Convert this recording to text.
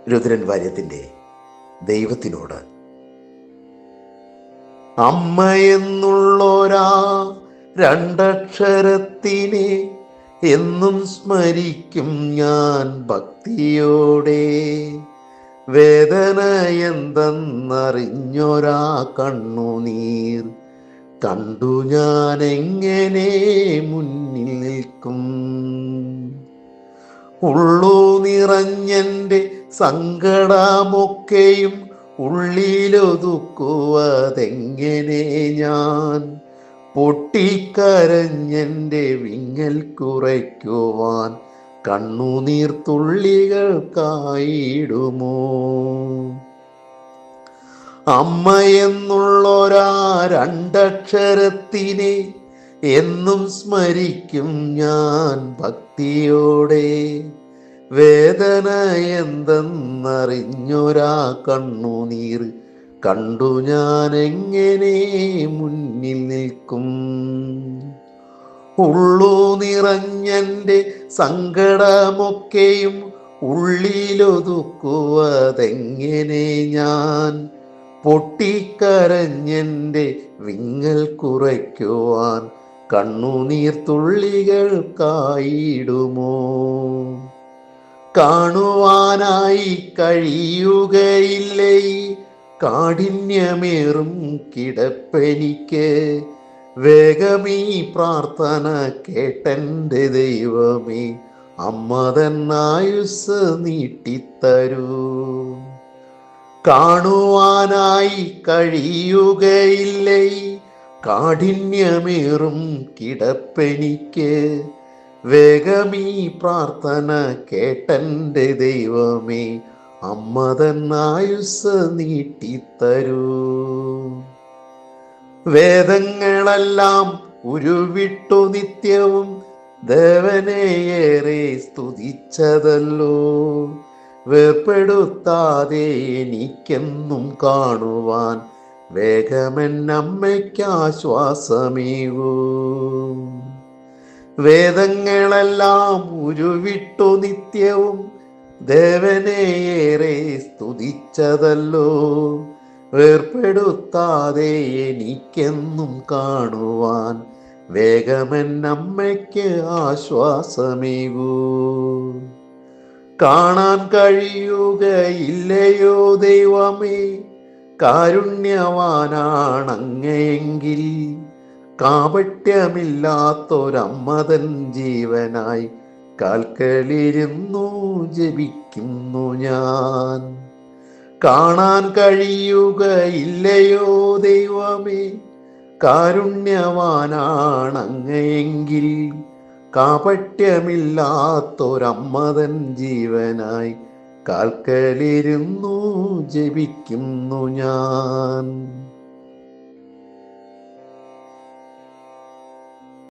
രുദ്രൻ വാര്യത്തിൻ്റെ ദൈവത്തിനോട്. അമ്മയെന്നുള്ളോരാ രണ്ടക്ഷരത്തിനെ എന്നും സ്മരിക്കും ഞാൻ ഭക്തിയോടെ. വേദന എന്തെന്നറിഞ്ഞൊരാ കണ്ണുനീർ കണ്ടു ഞാൻ എങ്ങനെ മുന്നിൽ നിൽക്കും. ഉള്ളു നിറഞ്ഞെൻ്റെ സങ്കടമൊക്കെയും ഉള്ളിലൊതുക്കുവതെങ്ങനെ ഞാൻ. പൊട്ടിക്കരഞ്ഞെൻ്റെ വിങ്ങൽ കുറയ്ക്കുവാൻ കണ്ണുനീർ തുള്ളികൾക്കായിടുമോ. അമ്മയെന്നുള്ളൊരാ രണ്ടക്ഷരത്തിനെ എന്നും സ്മരിക്കും ഞാൻ ഭക്തിയോടെ. വേദന എന്തെന്നറിഞ്ഞൊരാ കണ്ണുനീർ കണ്ടു ഞാൻ എങ്ങനെ മുന്നിൽ നിൽക്കും. ഉള്ളു നിറഞ്ഞെൻ്റെ സങ്കടമൊക്കെയും ഉള്ളിലൊതുക്കുവതെങ്ങനെ ഞാൻ. പൊട്ടിക്കരഞ്ഞെൻ്റെ വിങ്ങൽ കുറയ്ക്കുവാൻ കണ്ണുനീർ തുള്ളികൾക്കായിടുമോ. കാണുവാനായി കഴിയുകയില്ലേ കാഠിന്യമേറും കിടപ്പെനിക്ക്. വേഗമീ പ്രാർത്ഥന കേട്ടെൻ്റെ ദൈവമേ, അമ്മതന്നായുസ് നീട്ടിത്തരൂ. കാണുവാനായി കഴിയുകയില്ലേ കാഠിന്യമേറും കിടപ്പെനിക്ക്. വേഗമീ പ്രാർത്ഥന കേട്ടെൻ്റെ ദൈവമേ, അമ്മതന്നായുസ് നീട്ടിത്തരൂ. വേദങ്ങളെല്ലാം ഉരുവിട്ടു നിത്യവും ദേവനെയേറെ സ്തുതിച്ചതല്ലോ. വേർപ്പെടുത്താതെ എനിക്കെന്നും കാണുവാൻ വേഗമെന്നമ്മയ്ക്കാശ്വാസമേകൂ. വേദങ്ങളെല്ലാം ഉരുവിട്ടു നിത്യവും ദേവനെയേറെ സ്തുതിച്ചതല്ലോ. വേർപ്പെടുത്താതെ എനിക്കെന്നും കാണുവാൻ വേഗമെന്നമ്മയ്ക്ക് ആശ്വാസമേകൂ. കാണാൻ കഴിയുകയില്ലയോ ദൈവമേ, കാരുണ്യവാനാണങ്ങയെങ്കിൽ. കാപട്യമില്ലാത്തൊരമ്മതൻ ജീവനായി കാൽക്കലിരുന്നു ജപിക്കുന്നു ഞാൻ. കാണാൻ കഴിയുകയില്ലയോ ദൈവമേ, കാരുണ്യവാനാണങ്ങയെങ്കിൽ. കാപട്യമില്ലാത്തൊരമ്മതൻ ജീവനായി കാൽക്കലിരുന്നു ജപിക്കുന്നു ഞാൻ.